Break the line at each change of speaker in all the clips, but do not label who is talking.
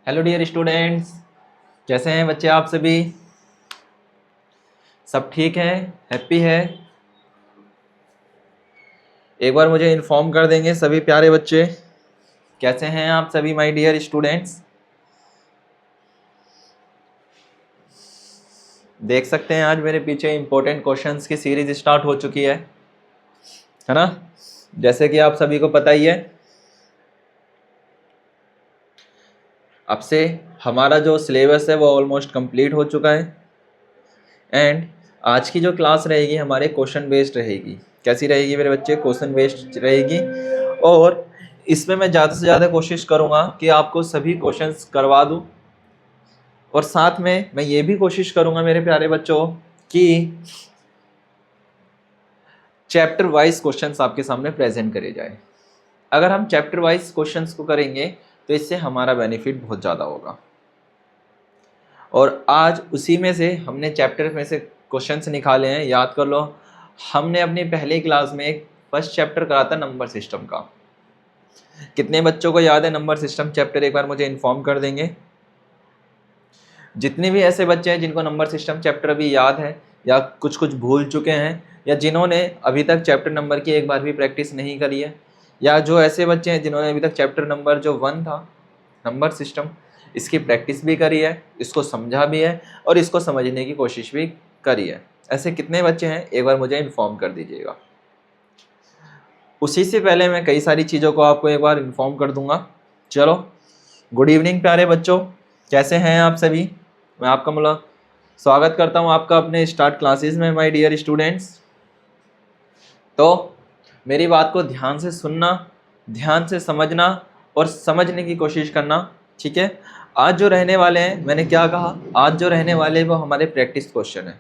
Hello dear students, कैसे हैं बच्चे आप सभी? सब ठीक हैं? हैप्पी है? एक बार मुझे इन्फॉर्म कर देंगे सभी प्यारे बच्चे, कैसे हैं आप सभी माय डियर स्टूडेंट्स? देख सकते हैं आज मेरे पीछे इंपॉर्टेंट क्वेश्चंस की सीरीज स्टार्ट हो चुकी है ना? जैसे कि आप सभी को पता ही है, अब से हमारा जो सिलेबस है वो ऑलमोस्ट कंप्लीट हो चुका है। एंड आज की जो क्लास रहेगी हमारे क्वेश्चन बेस्ड रहेगी। कैसी रहेगी मेरे बच्चे? क्वेश्चन बेस्ड रहेगी। और इसमें मैं ज़्यादा से ज़्यादा कोशिश करूँगा कि आपको सभी क्वेश्चंस करवा दूँ, और साथ में मैं ये भी कोशिश करूँगा मेरे प्यारे बच्चों कि चैप्टर वाइज क्वेश्चंस आपके सामने प्रेजेंट करे जाए। अगर हम चैप्टर वाइज क्वेश्चंस को करेंगे तो इससे हमारा बेनिफिट बहुत ज़्यादा होगा। और आज उसी में से हमने चैप्टर में से क्वेश्चंस निकाले हैं। याद कर लो, हमने अपनी पहली क्लास में एक फर्स्ट चैप्टर करा था नंबर सिस्टम का। कितने बच्चों को याद है नंबर सिस्टम चैप्टर? एक बार मुझे इन्फॉर्म कर देंगे। जितने भी ऐसे बच्चे हैं जिनको नंबर सिस्टम चैप्टर अभी याद है या कुछ कुछ भूल चुके हैं, या जिन्होंने अभी तक चैप्टर नंबर की एक बार भी प्रैक्टिस नहीं करी है, या जो ऐसे बच्चे हैं जिन्होंने अभी तक चैप्टर नंबर जो 1 था नंबर सिस्टम, इसकी प्रैक्टिस भी करी है, इसको समझा भी है और इसको समझने की कोशिश भी करी है, ऐसे कितने बच्चे हैं एक बार मुझे इन्फॉर्म कर दीजिएगा। उसी से पहले मैं कई सारी चीज़ों को आपको एक बार इन्फॉर्म कर दूंगा। चलो, गुड इवनिंग प्यारे बच्चों, कैसे हैं आप सभी? मैं आपका स्वागत करता हूं आपका अपने स्टार्ट क्लासेस में माय डियर स्टूडेंट्स। तो मेरी बात को ध्यान से सुनना, ध्यान से समझना और समझने की कोशिश करना, ठीक है? आज जो रहने वाले हैं, मैंने क्या कहा, आज जो रहने वाले हैं वो हमारे प्रैक्टिस क्वेश्चन है।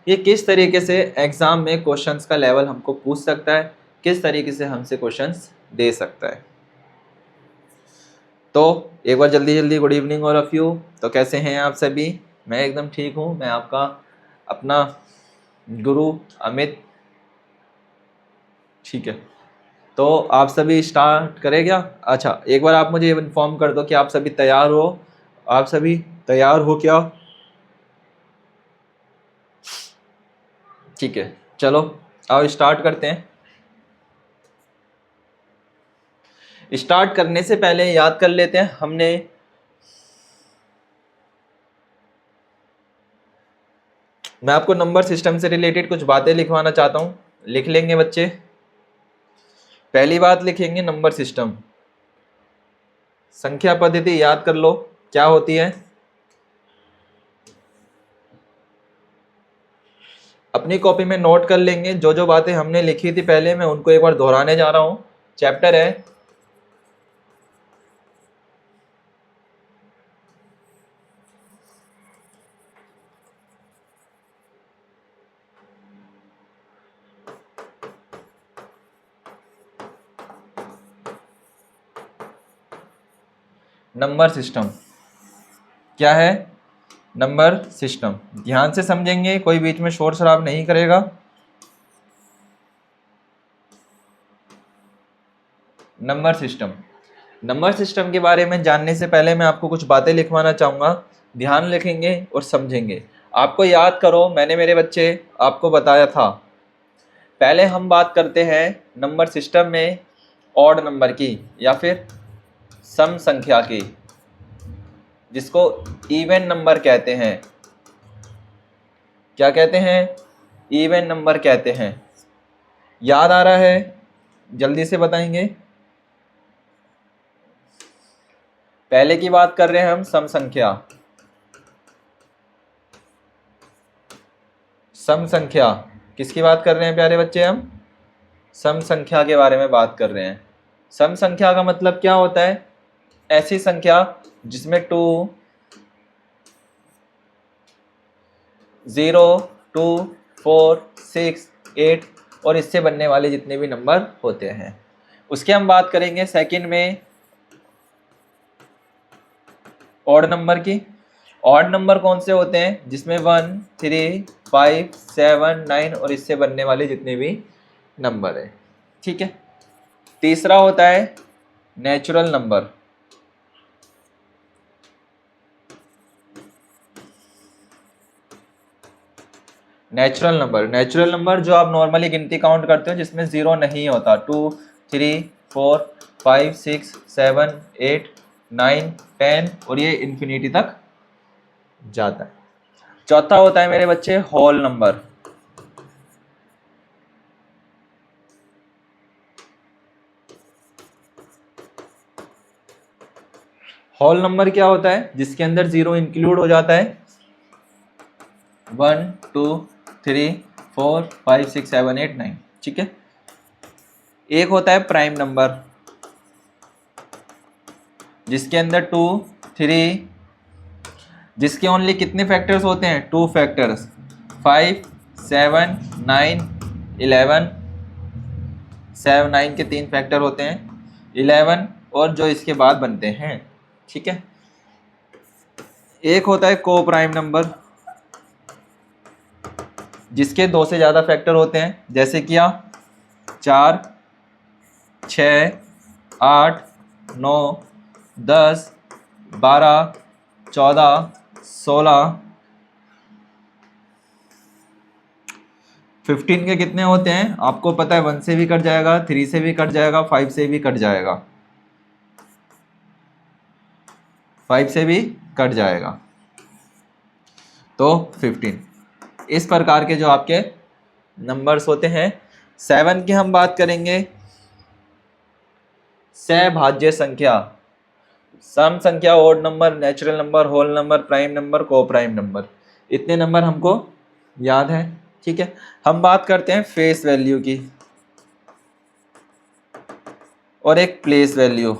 ये किस तरीके से एग्जाम में क्वेश्चंस का लेवल हमको पूछ सकता है, किस तरीके से हमसे क्वेश्चंस दे सकता है। तो एक बार जल्दी जल्दी गुड इवनिंग और ऑफ यू। तो कैसे हैं आप सभी? मैं एकदम ठीक हूँ। मैं आपका अपना गुरु अमित, ठीक है? तो आप सभी स्टार्ट करें क्या? अच्छा, एक बार आप मुझे इन्फॉर्म कर दो कि आप सभी तैयार हो। आप सभी तैयार हो क्या? ठीक है, चलो आओ स्टार्ट करते हैं। स्टार्ट करने से पहले याद कर लेते हैं, मैं आपको नंबर सिस्टम से रिलेटेड कुछ बातें लिखवाना चाहता हूँ। लिख लेंगे बच्चे? पहली बात लिखेंगे नंबर सिस्टम। संख्या पद्धति याद कर लो क्या होती है। अपनी कॉपी में नोट कर लेंगे। जो जो बातें हमने लिखी थी पहले, मैं उनको एक बार दोहराने जा रहा हूं। चैप्टर है नंबर सिस्टम। क्या है? Number system. ध्यान से समझेंगे, कोई बीच में शोर शराब नहीं करेगा। नंबर सिस्टम, नंबर सिस्टम के बारे में जानने से पहले मैं आपको कुछ बातें लिखवाना चाहूँगा। ध्यान लिखेंगे और समझेंगे। आपको याद करो, मैंने मेरे बच्चे आपको बताया था, पहले हम बात करते हैं नंबर सिस्टम में ऑड नंबर की या फिर सम संख्या की, जिसको इवन नंबर कहते हैं। क्या कहते हैं? इवन नंबर कहते हैं। याद आ रहा है? जल्दी से बताएंगे। पहले की बात कर रहे हैं हम सम संख्या। सम संख्या किसकी बात कर रहे हैं प्यारे बच्चे? हम सम संख्या के बारे में बात कर रहे हैं। सम संख्या का मतलब क्या होता है? ऐसी संख्या जिसमें 2, 0, 2, 4, 6, 8 और इससे बनने वाले जितने भी नंबर होते हैं, उसके हम बात करेंगे सेकंड में ऑड नंबर की। ऑड नंबर कौन से होते हैं? जिसमें 1, 3, 5, 7, 9 और इससे बनने वाले जितने भी नंबर है, ठीक है? तीसरा होता है नेचुरल नंबर। नेचुरल नंबर जो आप नॉर्मली गिनती काउंट करते हो जिसमें जीरो नहीं होता, 2 3 4 5 6 7 8 9 10 और ये इन्फिनिटी तक जाता है। चौथा होता है मेरे बच्चे होल नंबर। होल नंबर क्या होता है? जिसके अंदर जीरो इंक्लूड हो जाता है। 1 2 3 4 5 6 7 8 9, ठीक है। एक होता है प्राइम नंबर जिसके अंदर 2 3, जिसके ओनली कितने फैक्टर्स होते हैं? 2 फैक्टर्स, 5 7 9 11, 7 9 के 3 फैक्टर होते हैं, 11 और जो इसके बाद बनते हैं, ठीक है। एक होता है को प्राइम नंबर जिसके 2 से ज़्यादा फैक्टर होते हैं, जैसे क्या 4 6 8 9 10 12 14 16 15 के कितने होते हैं आपको पता है? 1 से भी कट जाएगा, 3 से भी कट जाएगा, 5 से भी कट जाएगा, 5 से भी कट जाएगा, तो 15। इस प्रकार के जो आपके नंबर्स होते हैं। 7 की हम बात करेंगे, सहभाज्य संख्या, सम संख्या, odd number, natural number, whole number, prime number, coprime number, इतने नंबर हमको याद है, ठीक है। हम बात करते हैं फेस वैल्यू की और एक प्लेस वैल्यू,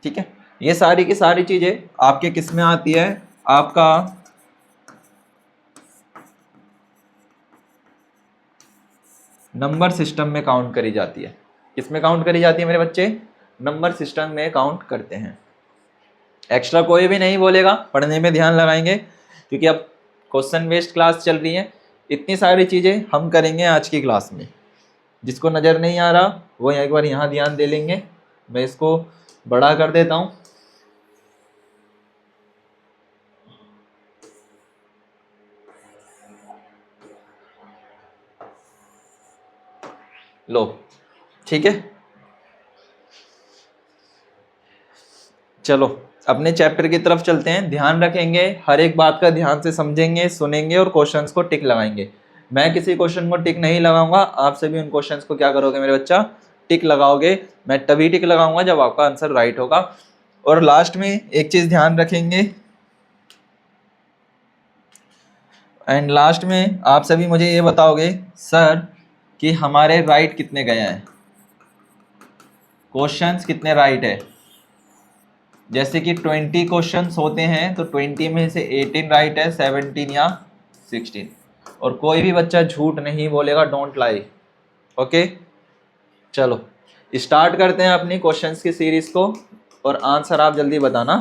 ठीक है। ये सारी की सारी चीजें आपके किस में आती है? आपका नंबर सिस्टम में काउंट करी जाती है। किसमें काउंट करी जाती है मेरे बच्चे? नंबर सिस्टम में काउंट करते हैं। एक्स्ट्रा कोई भी नहीं बोलेगा, पढ़ने में ध्यान लगाएंगे क्योंकि अब क्वेश्चन बेस्ड क्लास चल रही है। इतनी सारी चीज़ें हम करेंगे आज की क्लास में। जिसको नज़र नहीं आ रहा वो एक बार यहाँ ध्यान दे लेंगे। मैं इसको बड़ा कर देता हूँ। लो, ठीक है। चलो अपने चैप्टर की तरफ चलते हैं। ध्यान रखेंगे, हर एक बात का ध्यान से समझेंगे, सुनेंगे और क्वेश्चंस को टिक लगाएंगे। मैं किसी क्वेश्चन को टिक नहीं लगाऊंगा, आप सभी उन क्वेश्चंस को क्या करोगे मेरे बच्चा? टिक लगाओगे। मैं तभी टिक लगाऊंगा जब आपका आंसर राइट होगा। और लास्ट में एक चीज ध्यान रखेंगे, एंड लास्ट में आप सभी मुझे ये बताओगे सर कि हमारे राइट कितने गए हैं, क्वेश्चंस कितने राइट है। जैसे कि 20 क्वेश्चंस होते हैं तो 20 में से 18 राइट है, 17 या 16। और कोई भी बच्चा झूठ नहीं बोलेगा, डोंट लाई, ओके। चलो स्टार्ट करते हैं अपनी क्वेश्चंस की सीरीज को और आंसर आप जल्दी बताना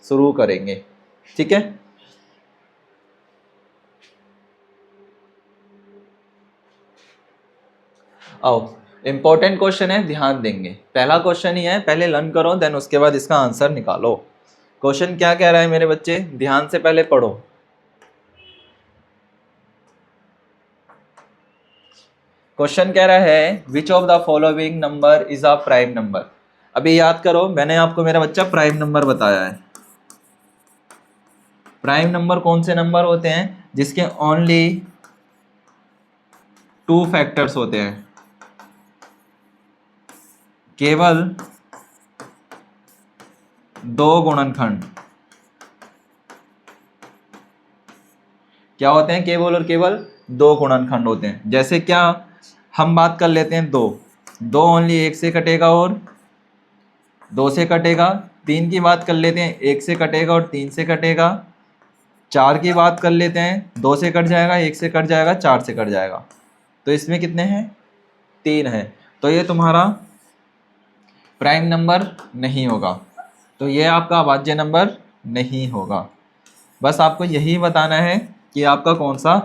शुरू करेंगे, ठीक है। आओ, इंपॉर्टेंट क्वेश्चन है, ध्यान देंगे। पहला क्वेश्चन ही है, पहले लर्न करो देन उसके बाद इसका आंसर निकालो। क्वेश्चन क्या कह रहा है मेरे बच्चे? ध्यान से पहले पढ़ो। क्वेश्चन कह रहा है which of the following number is a prime number. अभी याद करो, मैंने आपको मेरा बच्चा प्राइम नंबर बताया है। प्राइम नंबर कौन से नंबर होते हैं? जिसके ओनली 2 फैक्टर्स होते हैं, केवल 2 गुणनखंड। क्या होते हैं? केवल और केवल 2 गुणनखंड होते हैं। जैसे क्या, हम बात कर लेते हैं 2 ओनली 1 से कटेगा और 2 से कटेगा। 3 की बात कर लेते हैं, 1 से कटेगा और 3 से कटेगा। 4 की बात कर लेते हैं, 2 से कट जाएगा, 1 से कट जाएगा, 4 से कट जाएगा। तो इसमें कितने हैं? 3 हैं। तो ये तुम्हारा प्राइम नंबर नहीं होगा, तो ये आपका अभाज्य नंबर नहीं होगा। बस आपको यही बताना है कि आपका कौन सा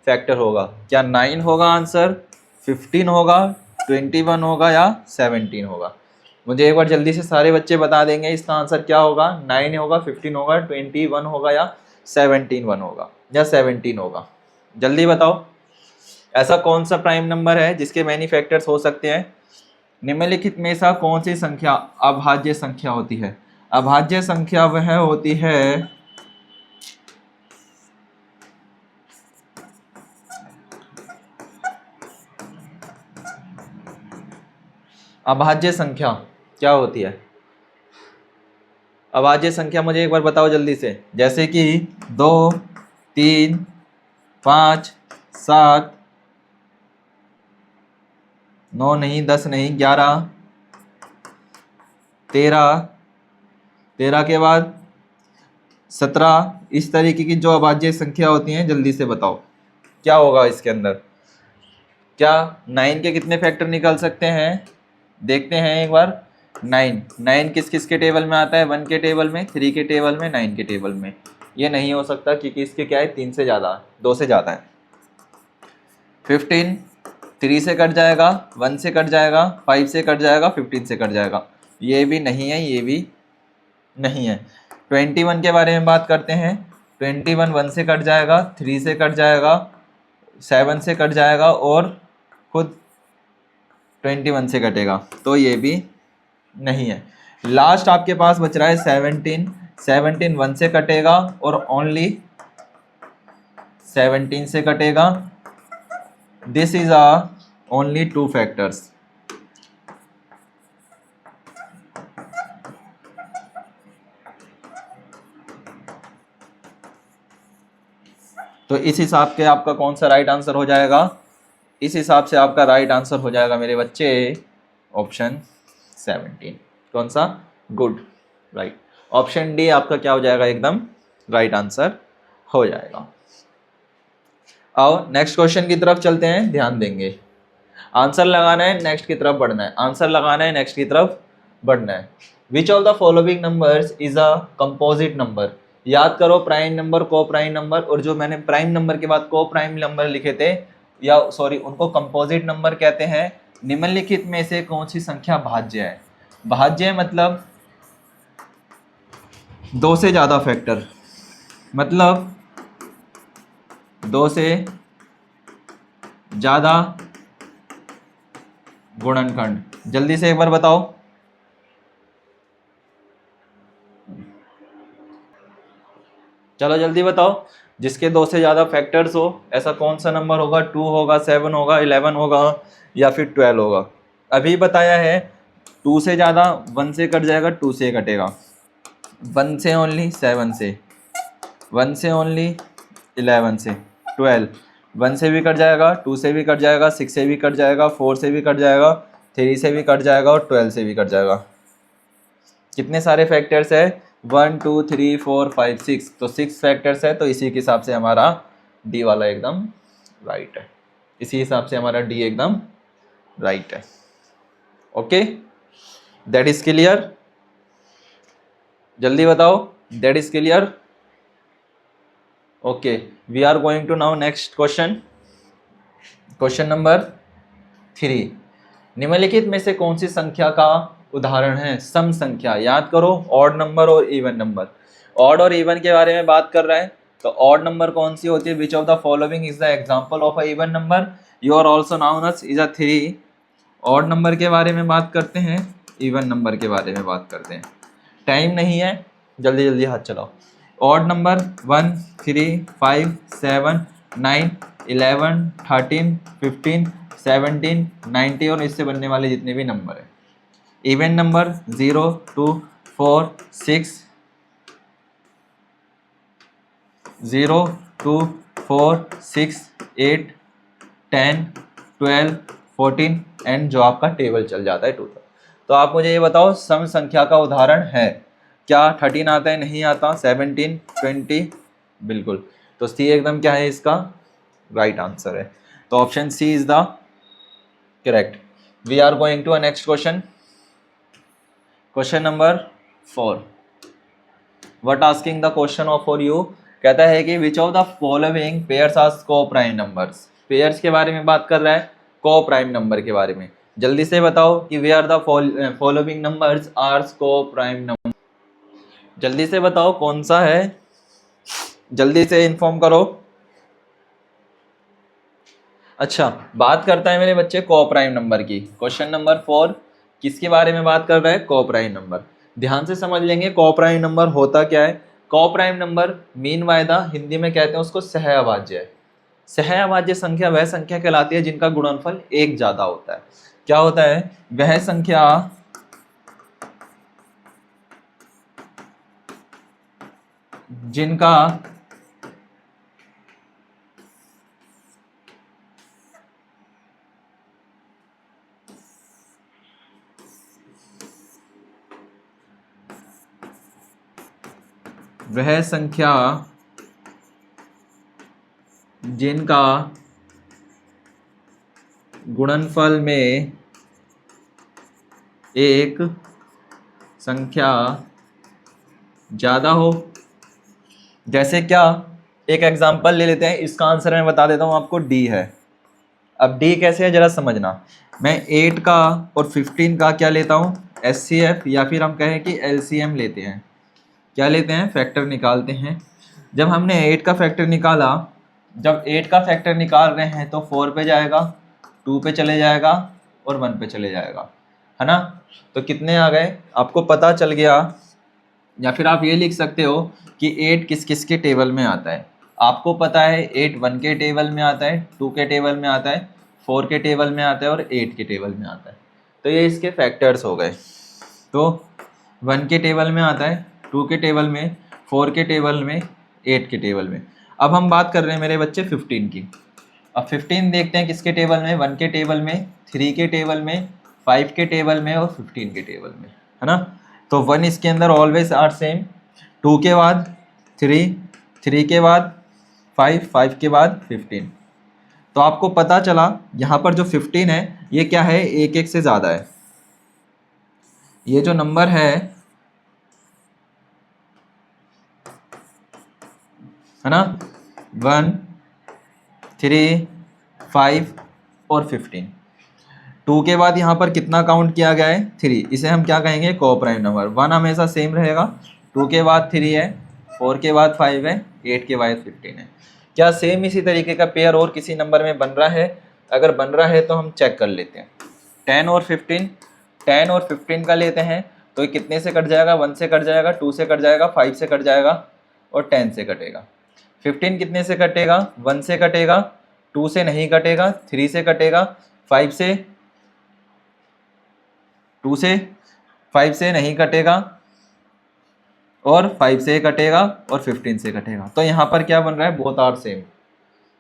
फैक्टर होगा। क्या 9 होगा आंसर, 15 होगा, 21 होगा या 17 होगा? मुझे एक बार जल्दी से सारे बच्चे बता देंगे इसका आंसर क्या होगा। 9 होगा, 15 होगा, 21 होगा या 17 1 होगा या 17 होगा। जल्दी बताओ ऐसा कौन सा प्राइम नंबर है जिसके मैनी फैक्टर्स हो सकते हैं। निम्नलिखित में से कौन सी संख्या अभाज्य संख्या होती है। अभाज्य संख्या वह होती है अभाज्य संख्या क्या होती है। अभाज्य संख्या मुझे एक बार बताओ जल्दी से। जैसे कि 2 3 5 7 9 नहीं 10 नहीं 11 13 के बाद 17, इस तरीके की जो अभाज्य संख्या होती हैं जल्दी से बताओ क्या होगा इसके अंदर। क्या 9 के कितने फैक्टर निकल सकते हैं देखते हैं एक बार। 9 किस किस के टेबल में आता है, 1 के टेबल में, 3 के टेबल में, 9 के टेबल में। ये नहीं हो सकता क्योंकि इसके क्या है 3 से ज़्यादा, 2 से ज़्यादा है। 15 3 से कट जाएगा, 1 से कट जाएगा, 5 से कट जाएगा, 15 से कट जाएगा। ये भी नहीं है, ये भी नहीं है। 21 के बारे में बात करते हैं। 21 1 से कट जाएगा, 3 से कट जाएगा, 7 से कट जाएगा और खुद 21 से कटेगा, तो ये भी नहीं है। लास्ट आपके पास बच रहा है 17 1 से कटेगा और ओनली 17 से कटेगा। This is only 2 factors. तो इस हिसाब के आपका कौन सा राइट आंसर हो जाएगा। इस हिसाब से आपका राइट आंसर हो जाएगा मेरे बच्चे ऑप्शन 17। कौन सा, गुड, राइट। ऑप्शन डी आपका क्या हो जाएगा, एकदम राइट आंसर हो जाएगा। आओ नेक्स्ट क्वेश्चन की तरफ चलते हैं, ध्यान देंगे। आंसर लगाना है, नेक्स्ट की तरफ बढ़ना है, आंसर लगाना है, नेक्स्ट की तरफ बढ़ना है। Which of the following numbers is a composite number. याद करो prime number, coprime number, और जो मैंने प्राइम नंबर के बाद को प्राइम नंबर लिखे थे, या सॉरी उनको कंपोजिट नंबर कहते हैं। निम्नलिखित में से कौन सी संख्या भाज्य है। भाज्य मतलब 2 से ज़्यादा फैक्टर, मतलब 2 से ज़्यादा गुणनखंड। जल्दी से एक बार बताओ। चलो जल्दी बताओ, जिसके 2 से ज़्यादा फैक्टर्स हो ऐसा कौन सा नंबर होगा। 2 होगा, 7 होगा, 11 होगा या फिर 12 होगा। अभी बताया है 2 से ज़्यादा, 1 से कट जाएगा, 2 से कटेगा, 1 से ओनली, 7 से, 1 से ओनली, 11 से, 12, 1 से भी कट जाएगा, 2 से भी कट जाएगा, 6 से भी कट जाएगा, 4 से भी कट जाएगा, 3 से भी कट जाएगा और 12 से भी कट जाएगा। कितने सारे फैक्टर्स है, 1 2 3 4 5 6, तो 6 फैक्टर्स है। तो इसी के हिसाब से हमारा डी वाला एकदम राइट है। इसी हिसाब से हमारा डी एकदम राइट है। Okay, that is clear. जल्दी बताओ, that is clear. Okay, we are going to now next question. Question number 3। निम्नलिखित में से कौन सी संख्या का उदाहरण है सम संख्या। याद करो, ऑड नंबर और इवन नंबर। ऑड और इवन के बारे में बात कर रहा है, तो ऑड नंबर कौन सी होती है। Which of the following is the example of a even number. You are also known as is a 3। Odd number के बारे में बात करते हैं, इवन नंबर के बारे में बात करते हैं। टाइम नहीं है, जल्दी जल्दी हाथ चलाओ। ऑड नंबर 1 3 5 7 9 11 13 15 17 19 और इससे बनने वाले जितने भी नंबर हैं। इवन नंबर 0 2 4 6 0 2 4 6 8 10 12 14 एंड जो आपका टेबल चल जाता है 2 तक। तो आप मुझे ये बताओ सम संख्या का उदाहरण है क्या। 13 आता है, नहीं आता। 17 20, बिल्कुल। तो सी एकदम क्या है, इसका राइट आंसर है। तो option C is the correct. We are going to a next question. Question number 4। What asking the question of for you. कहता है कि which of the following pairs are coprime numbers. Pairs के बारे में बात कर रहा है, को प्राइम नंबर के बारे में। जल्दी से बताओ कि वे are the following numbers are coprime number. जल्दी से बताओ कौन सा है। जल्दी से इन्फॉर्म करो। अच्छा, बात करता है मेरे बच्चे कोप्राइम नंबर की। क्वेश्चन नंबर 4 किसके बारे में बात कर रहा है? Coprime number. ध्यान से समझ लेंगे कोप्राइम नंबर होता क्या है। कोप्राइम नंबर मीन वायदा, हिंदी में कहते हैं उसको सहअभाज्य है। सहअभाज्य संख्या वह संख्या कहलाती है जिनका गुणनफल एक ज्यादा होता है। क्या होता है? वह संख्या जिनका वह संख्या जिनका गुणनफल में एक संख्या ज्यादा हो। जैसे क्या? एक एग्जांपल ले लेते हैं, इसका आंसर मैं बता देता हूं आपको, डी है। अब डी कैसे है जरा समझना। मैं 8 का और 15 का क्या लेता हूं? एचसीएफ, या फिर हम कहें कि एलसीएम लेते हैं। क्या लेते हैं? फैक्टर निकालते हैं। जब हमने 8 का फैक्टर निकाला, जब 8 का फैक्टर निकाल रहे हैं तो 4 पे जाएगा, 2 पे चले जाएगा और 1 पे चले जाएगा, है ना। तो कितने आ गए आपको पता चल गया। या फिर आप ये लिख सकते हो कि 8 किस किस के टेबल में आता है। आपको पता है 8 1 के टेबल में आता है, 2 के टेबल में आता है, 4 के टेबल में आता है और 8 के टेबल में आता है। तो ये इसके फैक्टर्स हो गए। तो 1 के टेबल में आता है, 2 के टेबल में, 4 के टेबल में, 8 के टेबल में। अब हम बात कर रहे हैं मेरे बच्चे 15 की। अब 15 देखते हैं किसके टेबल में? 1 के टेबल में, 3 के टेबल में, 5 के टेबल में और 15 के टेबल में, है ना। तो 1 इसके अंदर ऑलवेज आर सेम, 2 के बाद 3, 3 के बाद 5, 5 के बाद 15। तो आपको पता चला यहाँ पर जो 15 है ये क्या है? एक एक से ज़्यादा है। ये जो नंबर है ना, 1, 3, 5 और 15। 2 के बाद यहाँ पर कितना काउंट किया गया है? 3। इसे हम क्या कहेंगे? Coprime number. 1 हमेशा सेम रहेगा, 2 के बाद 3 है, 4 के बाद 5 है, 8 के बाद 15 है। क्या सेम इसी तरीके का पेयर और किसी नंबर में बन रहा है? अगर बन रहा है तो हम चेक कर लेते हैं। 10 और 15, 10 और 15 का लेते हैं तो ये कितने से कट जाएगा? 1 से कट जाएगा, 2 से कट जाएगा, 5 से कट जाएगा और 10 से कटेगा। 15 कितने से कटेगा? 1 से कटेगा, 2 से नहीं कटेगा, 3 से कटेगा, 5 से 2 से 5 से नहीं कटेगा और 5 से कटेगा और 15 से कटेगा। तो यहाँ पर क्या बन रहा है? Both are same.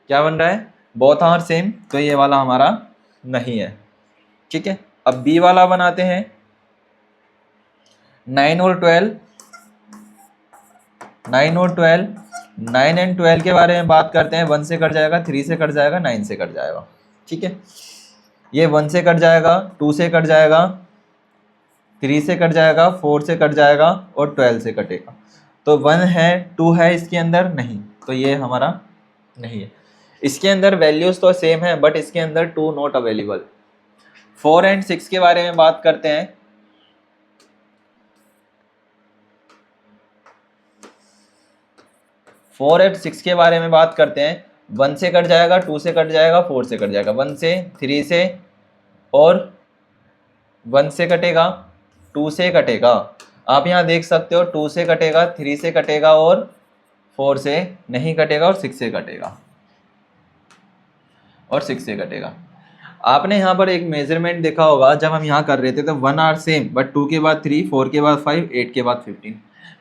क्या बन रहा है? Both are same. तो ये वाला हमारा नहीं है, ठीक है। अब बी वाला बनाते हैं। 9 और 12, 9 और 12, 9 एंड 12 के बारे में बात करते हैं। 1 से कट जाएगा, 3 से कट जाएगा, 9 से कट जाएगा, ठीक है। ये 1 से कट जाएगा, 2 से कट जाएगा, 3 से कट जाएगा, 4 से कट जाएगा और 12 से कटेगा। तो 1 है, 2 है इसके अंदर नहीं, तो ये हमारा नहीं है। इसके अंदर वैल्यूज तो सेम है बट इसके अंदर 2 नॉट अवेलेबल। 4 एंड 6 के बारे में बात करते हैं। 4 एंड 6 के बारे में बात करते हैं। 1 से कट जाएगा, 2 से कट जाएगा, 4 से कट जाएगा, 1 से, 3 से और 1 से कटेगा, 2 से कटेगा। आप यहाँ देख सकते हो 2 से कटेगा, 3 से कटेगा और 4 से नहीं कटेगा और 6 से कटेगा और 6 से कटेगा। आपने यहाँ पर एक मेजरमेंट देखा होगा, जब हम यहाँ कर रहे थे तो 1 आर सेम बट 2 के बाद 3, 4 के बाद 5, 8 के बाद 15।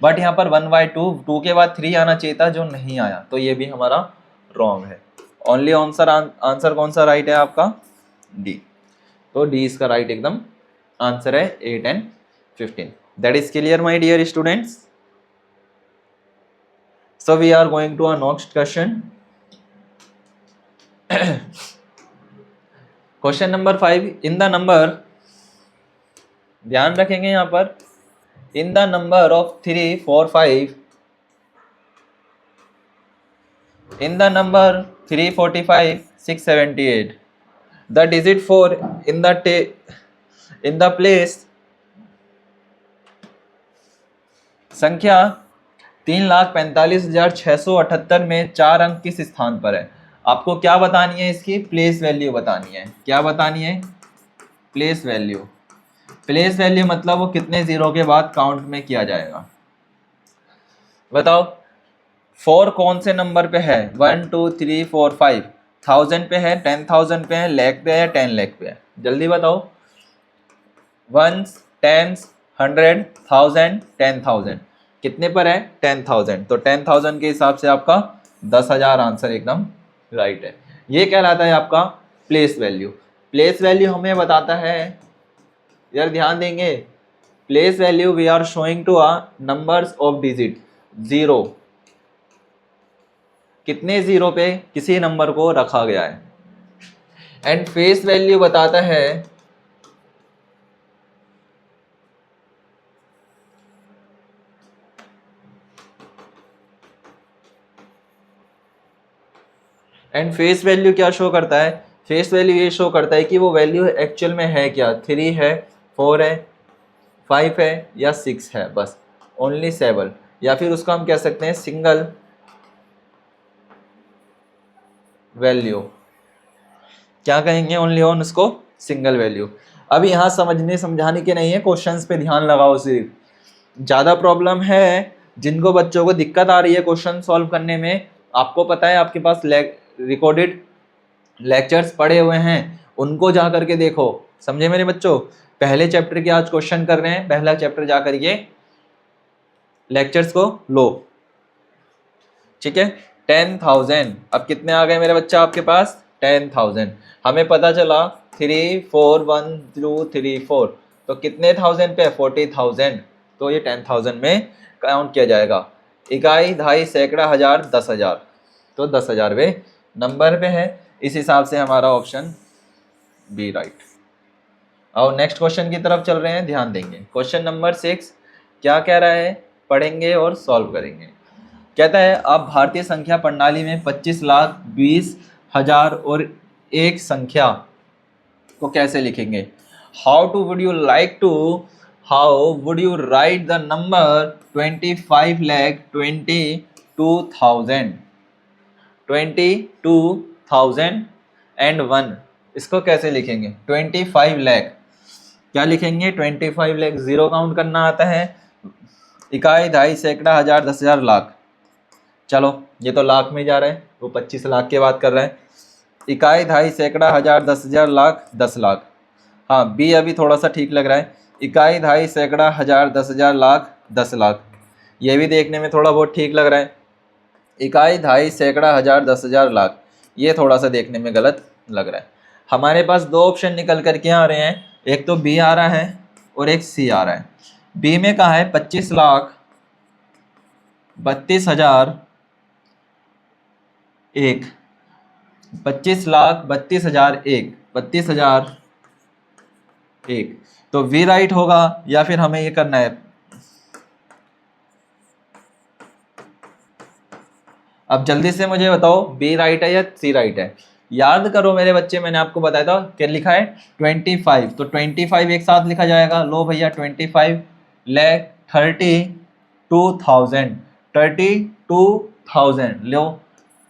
बट यहाँ पर 1/2, 2 के बाद 3 आना चाहिए था जो नहीं आया, तो ये भी हमारा रॉन्ग है। ओनली आंसर कौन सा राइट है आपका? डी। तो डी इसका राइट एकदम आंसर है, 8 and 15। That is clear my dear students. So we are going to a next question. Question number 5। In the number, ध्यान रखेंगे यहां पर, in the number of 3, 4, 5, in the number 345, 678, the digit 4 in the place संख्या 3,45,678 में 4 अंक किस स्थान पर है? आपको क्या बतानी है? इसकी प्लेस वैल्यू बतानी है। क्या बतानी है? Place value. प्लेस वैल्यू मतलब वो कितने जीरो के बाद काउंट में किया जाएगा। बताओ 4 कौन से नंबर पे है? 1 2 3 4 5। 1000 पे है, 10,000 पे है, लाख पे है, 10 लाख पे है। जल्दी बताओ। 1s 10s 100 1000 10,000 कितने पर है? 10,000। तो 10,000 के हिसाब से आपका 10,000 आंसर एकदम राइट है। ये कहलाता है आपका प्लेस वैल्यू। प्लेस वैल्यू हमें बताता है, यार ध्यान देंगे, place value we are showing to a numbers of digit. Zero, कितने जीरो पे किसी नंबर को रखा गया है। एंड फेस वैल्यू बताता है एंड फेस वैल्यू क्या शो करता है? फेस वैल्यू ये शो करता है कि वो वैल्यू एक्चुअल में है क्या, 3 है, 4 है, 5 है या 6 है, बस ओनली 7। या फिर उसको हम कह सकते हैं सिंगल वैल्यू। क्या कहेंगे? ओनली ऑन उसको सिंगल वैल्यू। अब यहाँ समझने समझाने के नहीं है, क्वेश्चंस पे ध्यान लगाओ सिर्फ। ज़्यादा प्रॉब्लम है जिनको बच्चों को दिक्कत आ रही है क्वेश्चन सॉल्व करने में, आपको पता है आपके पास रिकॉर्डेड लेक्चर्स पड़े हुए हैं, उनको जा करके देखो। समझे मेरे बच्चों? पहले चैप्टर के आज क्वेश्चन कर रहे हैं, पहला चैप्टर जा करके लेक्चर्स को लो, ठीक है। 10,000, अब कितने आ गए मेरे बच्चा आपके पास? 10,000। हमें पता चला 3 4 1 2 3 4, तो कितने थाउजेंड पे? 40,000। तो ये 10,000 में काउंट किया जाएगा। इकाई, दहाई, सैकड़ा, हजार, 10,000, तो 10,000वें नंबर पे है। इस हिसाब से हमारा ऑप्शन बी राइट। और नेक्स्ट क्वेश्चन की तरफ चल रहे हैं, ध्यान देंगे। क्वेश्चन नंबर 6 क्या कह रहा है? पढ़ेंगे और सॉल्व करेंगे। कहता है आप भारतीय संख्या प्रणाली में 25,20,000 और एक संख्या को कैसे लिखेंगे? How would you right the number 25,22,000 22,001। इसको कैसे लिखेंगे? 25 लाख क्या लिखेंगे? 25 लाख, जीरो काउंट करना आता है। इकाई, दहाई, सैकड़ा, हजार, 10,000, लाख। चलो ये तो लाख में जा रहा है, वो 25 लाख की बात कर रहा है। इकाई, दहाई, सैकड़ा, हजार, 10,000, लाख, 10 लाख। हाँ बी अभी थोड़ा सा ठीक लग रहा है। इकाई, दहाई, सैकड़ा, हजार, 10,000, लाख, 10 लाख। ये भी देखने में थोड़ा बहुत ठीक लग रहा है। इकाई, दहाई, सैकड़ा, हजार, 10,000, लाख, ये थोड़ा सा देखने में गलत लग रहा है। हमारे पास दो ऑप्शन निकल करके आ रहे हैं, एक तो बी आ रहा है और एक सी आ रहा है। बी में कहा है 25,32,001, 25,32,001, 32,001। तो वी राइट होगा या फिर हमें ये करना है? अब जल्दी से मुझे बताओ बी राइट है या सी राइट है? याद करो मेरे बच्चे, मैंने आपको बताया था क्या लिखा है? 25, तो 25 एक साथ लिखा जाएगा। लो भैया 25 लाख 32,000, 32,000 लो,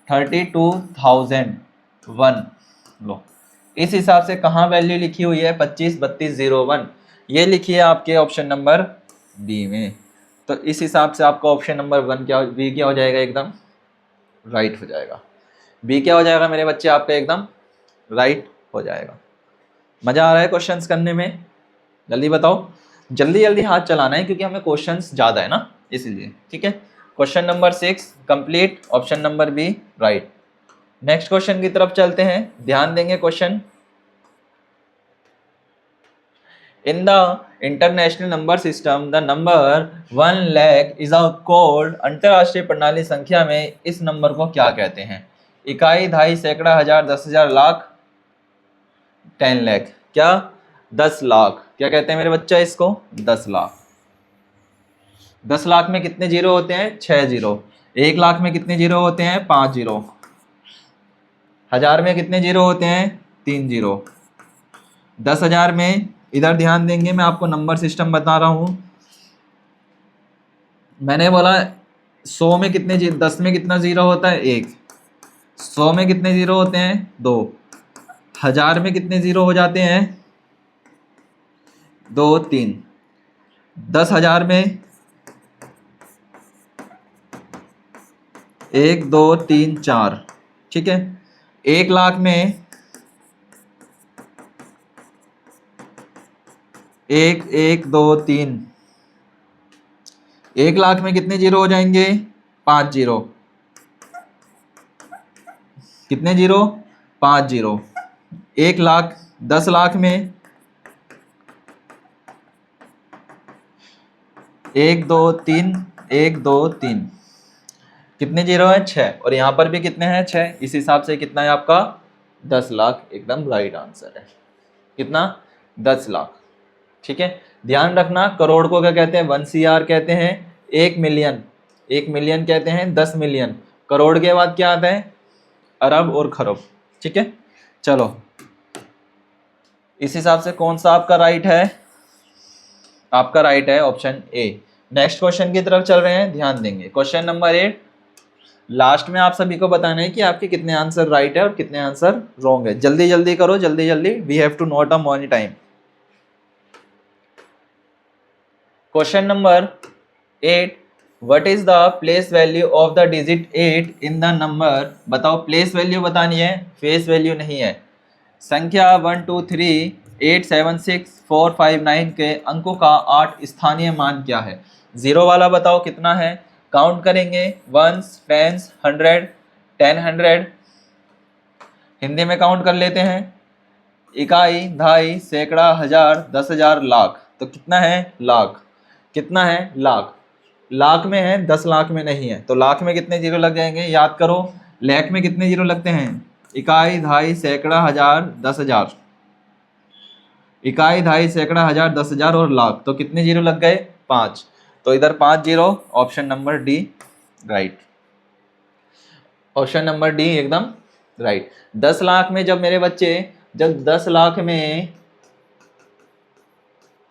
32,001 लो। इस हिसाब से कहाँ वैल्यू लिखी हुई है? 25,32,01, ये लिखी है आपके ऑप्शन नंबर बी में। तो इस हिसाब से आपका ऑप्शन नंबर 1 क्या, बी क्या हो जाएगा? एकदम राइट हो जाएगा। बी क्या हो जाएगा मेरे बच्चे? आपका एकदम राइट हो जाएगा। मजा आ रहा है क्वेश्चंस करने में? जल्दी बताओ, जल्दी जल्दी हाथ चलाना है क्योंकि हमें क्वेश्चंस ज़्यादा है ना, इसीलिए। ठीक है, question number 6 complete, option number B right. Next question की तरफ चलते हैं, ध्यान देंगे। Question, in the international number system the number 1 lakh is called, अंतरराष्ट्रीय प्रणाली संख्या में इस नंबर को क्या कहते हैं? इकाई, दहाई, सैकड़ा, हजार, 10,000, लाख, 10 लाख। क्या? 10 लाख। क्या कहते हैं मेरे बच्चा इसको? 10 लाख। 10 लाख में कितने जीरो होते हैं? 6 जीरो। 1 लाख में कितने जीरो होते हैं? 5 जीरो। हजार में कितने जीरो होते हैं? 3 जीरो। 10,000 में, इधर ध्यान देंगे, मैं आपको नंबर सिस्टम बता रहा हूं। मैंने बोला 100 में कितने 10 में कितना जीरो होता है? 1। 100 में कितने जीरो होते हैं? 2। 1000 में कितने जीरो हो जाते हैं? 2 3। 10,000 में 1 2 3 4। ठीक है। 1 लाख में 1 1 2 3। 1 लाख में कितने जीरो हो जाएंगे? 5 जीरो। कितने जीरो? 5 जीरो। 1 लाख 10 लाख में 1 2 3 1 2 3। कितने जीरो है? 6। और यहाँ पर भी कितने हैं? 6। इस हिसाब से कितना है आपका? 10 लाख एकदम राइट आंसर है। कितना? 10 लाख। ठीक है। ध्यान रखना, करोड़ को क्या कहते हैं? 1 CR कहते हैं। 1 मिलियन, 1 मिलियन कहते हैं 10 मिलियन। करोड़ के बाद क्या आता है? अरब और खरब। ठीक है। चलो, इस हिसाब से कौन सा आपका राइट है? आपका राइट है ऑप्शन ए। नेक्स्ट क्वेश्चन की तरफ चल रहे हैं, ध्यान देंगे। Question number 8। लास्ट में आप सभी को बताना है कि आपके कितने आंसर राइट है और कितने आंसर रॉन्ग है। जल्दी जल्दी करो, जल्दी जल्दी, we have to note a money time. Question number 8। What is the place value of the digit 8 in the number? बताओ, प्लेस वैल्यू बतानी है, फेस वैल्यू नहीं है। संख्या 1 2 3 8 7 6 4 5 9 के अंकों का 8 स्थानीय मान क्या है? जीरो वाला बताओ कितना है? काउंट करेंगे, वंस, टेंस, 100, 10 100। हिंदी में काउंट कर लेते हैं, इकाई, दहाई, सैकड़ा, हजार, 10,000, लाख। तो कितना है? लाख। कितना है? लाख। लाख में है, 10 लाख में नहीं है। तो लाख में कितने जीरो लग जाएंगे? याद करो, लाख में कितने जीरो लगते हैं? इकाई, दहाई, सैकड़ा, हजार, 10,000। इकाई, दहाई, सैकड़ा, हजार, 10,000 और लाख। तो कितने जीरो लग गए? 5। तो इधर 5 zero. Option number D right. Option number D एकदम राइट। 10 लाख में जब मेरे बच्चे, जब 10 लाख में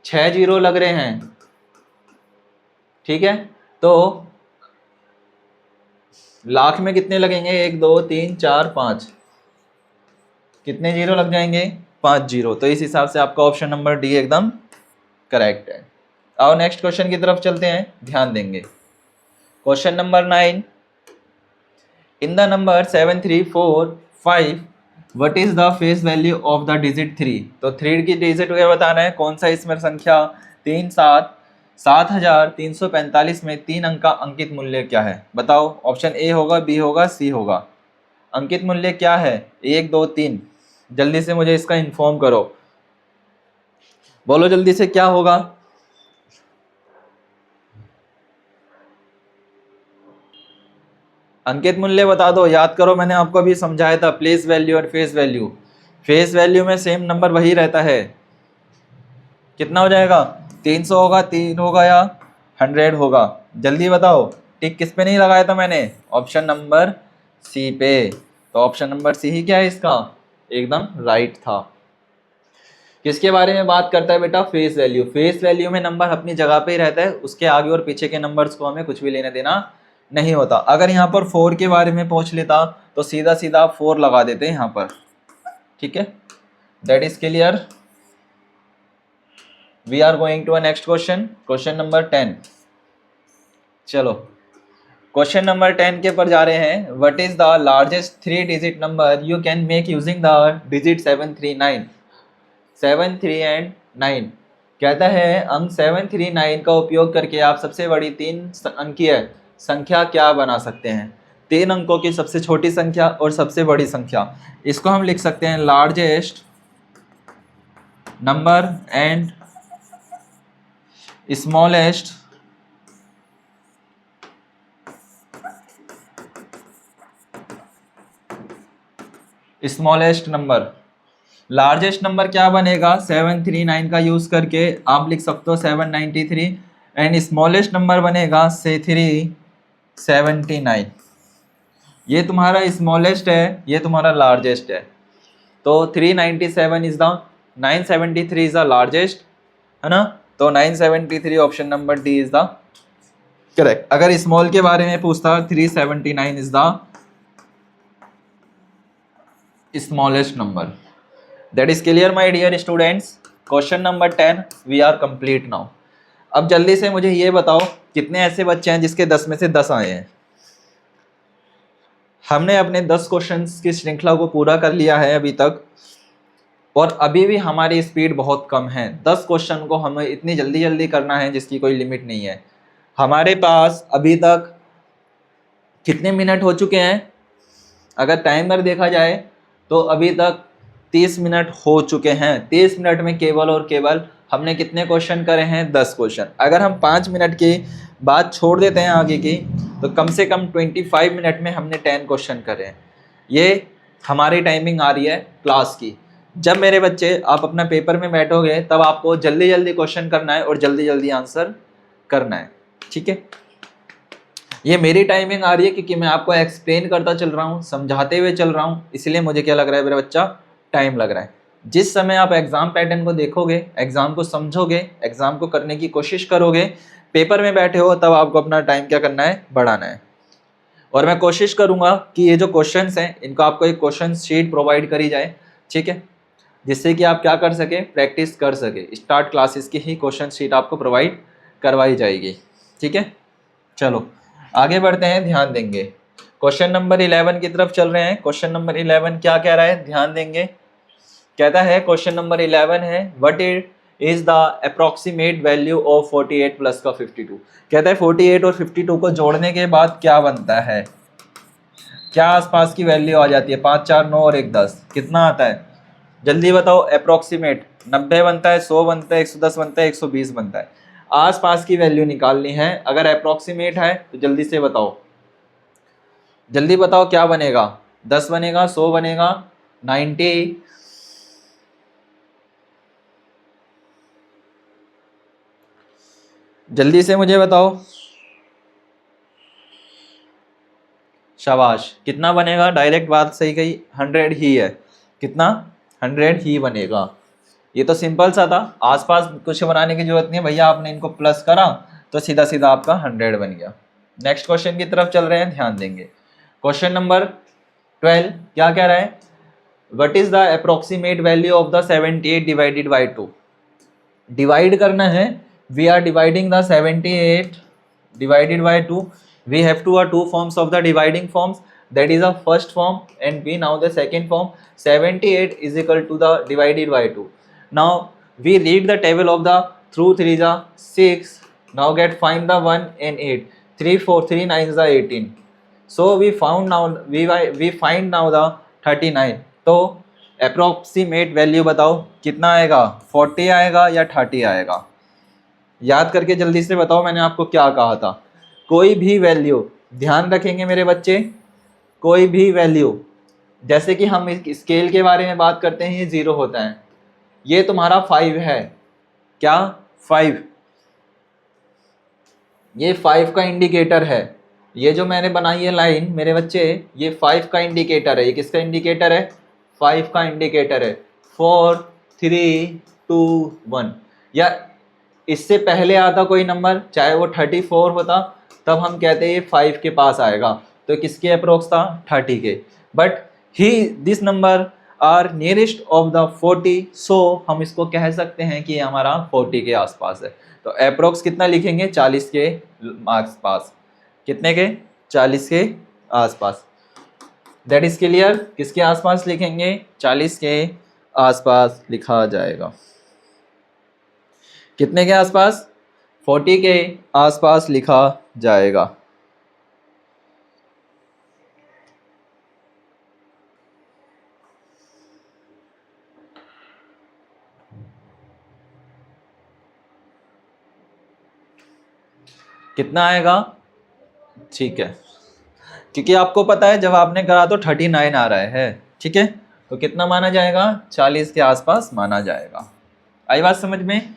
6 जीरो लग रहे हैं, ठीक है, तो लाख में कितने लगेंगे? 1 2 3 4 5। कितने जीरो लग जाएंगे? 5 जीरो। तो इस हिसाब से आपका ऑप्शन नंबर डी एकदम करेक्ट है। आओ नेक्स्ट क्वेश्चन की तरफ चलते हैं, ध्यान देंगे। Question number 9। In the number 7 3 4 5 what is the face value of the digit 3? तो 3 की डिजिट क्या बताना है? कौन सा इसमें संख्या? 3 7 7,345 में 3 अंक का अंकित मूल्य क्या है? बताओ, ऑप्शन ए होगा, बी होगा, सी होगा। अंकित मूल्य क्या है? 1 2 3। जल्दी से मुझे इसका इन्फॉर्म करो, बोलो जल्दी से क्या होगा? अंकित मूल्य बता दो, याद करो, मैंने आपको अभी समझाया था प्लेस वैल्यू और फेस वैल्यू। फेस वैल्यू में सेम नंबर वही रहता है। कितना हो जाएगा? 300 होगा, 3 होगा या 100 होगा? जल्दी बताओ। टिक किस पे नहीं लगाया था मैंने? ऑप्शन नंबर सी पे। तो ऑप्शन नंबर सी ही क्या है इसका? एकदम राइट था। किसके बारे में बात करता है बेटा? Face value. फेस वैल्यू में नंबर अपनी जगह पे ही रहता है, उसके आगे और पीछे के नंबर्स को हमें कुछ भी लेना देना नहीं होता। अगर यहाँ पर 4 के बारे में पूछ लेता तो सीधा सीधा 4 लगा देते हैं यहाँ पर। ठीक है, that is clear. We are going to a next question, question number 10। चलो, क्वेश्चन नंबर 10 के पर जा रहे हैं। What is the largest 3 digit number you can make using the digit 7 3 9? 7 3 and 9 कहता है अंक 7 3 9 का उपयोग करके आप सबसे बड़ी 3 अंकीय संख्या क्या बना सकते हैं? 3 अंकों की सबसे छोटी संख्या और सबसे बड़ी संख्या। इसको हम लिख सकते हैं largest number and smallest number. Largest number क्या बनेगा? 739 का यूज करके आप लिख सकते हो 793 एंड स्मॉलेस्ट नंबर बनेगा से 379। ये तुम्हारा स्मॉलेस्ट है, ये तुम्हारा लार्जेस्ट है। तो 397 is the 973 is the largest, है ना? तो 973 option number D is the correct. अगर स्मॉल के बारे में पूछता 379 is the smallest number. That is clear my dear students. Question number 10 we are complete now. अब जल्दी से मुझे ये बताओ कितने ऐसे बच्चे हैं जिसके 10 में से 10 आए हैं। हमने अपने 10 क्वेश्चंस की श्रृंखला को पूरा कर लिया है अभी तक, और अभी भी हमारी स्पीड बहुत कम है। 10 क्वेश्चन को हमें इतनी जल्दी जल्दी करना है जिसकी कोई लिमिट नहीं है। हमारे पास अभी तक कितने मिनट हो चुके हैं? अगर टाइमर देखा जाए तो अभी तक 30 मिनट हो चुके हैं। 30 मिनट में केवल और केवल हमने कितने क्वेश्चन करे हैं? 10 क्वेश्चन। अगर हम 5 मिनट की बात छोड़ देते हैं आगे की, तो कम से कम 25 मिनट में हमने 10 क्वेश्चन करे हैं। ये हमारी टाइमिंग आ रही है क्लास की। जब मेरे बच्चे आप अपना पेपर में बैठोगे तब आपको जल्दी जल्दी क्वेश्चन करना है और जल्दी जल्दी आंसर करना है, ठीक है। ये मेरी टाइमिंग आ रही है क्योंकि मैं आपको एक्सप्लेन करता चल रहा हूँ, समझाते हुए चल रहा हूँ, इसलिए मुझे क्या लग रहा है मेरा बच्चा, टाइम लग रहा है। जिस समय आप एग्जाम पैटर्न को देखोगे, एग्जाम को समझोगे, एग्जाम को करने की कोशिश करोगे, पेपर में बैठे हो, तब आपको अपना टाइम क्या करना है? बढ़ाना है। और मैं कोशिश करूंगा कि ये जो क्वेश्चंस हैं इनको आपको एक क्वेश्चन शीट प्रोवाइड करी जाए, ठीक है, जिससे कि आप क्या कर सके? प्रैक्टिस कर सके। स्टार्ट क्लासेस की ही क्वेश्चन शीट आपको प्रोवाइड करवाई जाएगी, ठीक है। चलो आगे बढ़ते हैं, ध्यान देंगे। क्वेश्चन नंबर 11 की तरफ चल रहे हैं। क्वेश्चन नंबर 11 क्या कह रहा है? ध्यान देंगे। कहता है क्वेश्चन नंबर 11 है what is the approximate value of 48 plus का 52। कहता है 48 और 52 को जोड़ने के बाद क्या बनता है? क्या आसपास की वैल्यू आ जाती है? 5 4 9 और 1 10, कितना आता है? जल्दी बताओ। अप्रोक्सीमेट 90 बनता है, 100 बनता है, 110 बनता है, 120 बनता है। आसपास की वैल्यू निकालनी है। अगर अप्रोक्सीमेट है तो जल्दी से बताओ, जल्दी बताओ क्या बनेगा? 10 बनेगा, 100 बनेगा, 90, जल्दी से मुझे बताओ। शाबाश, कितना बनेगा? डायरेक्ट बात सही कही, 100 ही है। कितना? 100 ही बनेगा। ये तो सिंपल सा था, आसपास कुछ बनाने की जरूरत नहीं है भैया, आपने इनको प्लस करा तो सीधा सीधा आपका 100 बन गया। नेक्स्ट क्वेश्चन की तरफ चल रहे हैं, ध्यान देंगे। क्वेश्चन नंबर 12 क्या कह रहा है? What is the approximate value of the 78 divided by 2। Divide करना है, we are dividing the 78 divided by 2. We have two forms of the dividing forms, that is a first form and B now the second form. 78 is equal to the divided by 2. Now we read the table of the through 3 is 6. Now get find the 1 and 8. 3 4 3 9 is 18. So we found now we find now the 39. तो approximate value बताओ कितना आएगा? 40 आएगा या 30 आएगा? याद करके जल्दी से बताओ, मैंने आपको क्या कहा था। कोई भी वैल्यू, ध्यान रखेंगे मेरे बच्चे, कोई भी वैल्यू, जैसे कि हम स्केल के बारे में बात करते हैं, ये 0 होता है, ये तुम्हारा 5 है, क्या 5, ये 5 का इंडिकेटर है। ये जो मैंने बनाई है लाइन मेरे बच्चे, ये 5 का इंडिकेटर है। ये किसका इंडिकेटर है? 5 का इंडिकेटर है। 4 3 2 1, या इससे पहले आता कोई नंबर, चाहे वो 34 होता, तब हम कहते हैं 5 के पास आएगा, तो किसके अप्रोक्स था? 30 के। But he this number are nearest of the 40, so हम इसको कह सकते हैं कि हमारा 40 के आसपास है। तो अप्रोक्स कितना लिखेंगे? 40 के आसपास। कितने के? 40 के आसपास। That is clear. किसके आसपास लिखेंगे? 40 के आसपास लिखा जाएगा। कितने के आसपास? 40 के आसपास लिखा जाएगा। कितना आएगा? ठीक है, क्योंकि आपको पता है जब आपने करा तो 39 आ रहा है, ठीक है, तो कितना माना जाएगा? 40 के आसपास माना जाएगा। आई बात समझ में?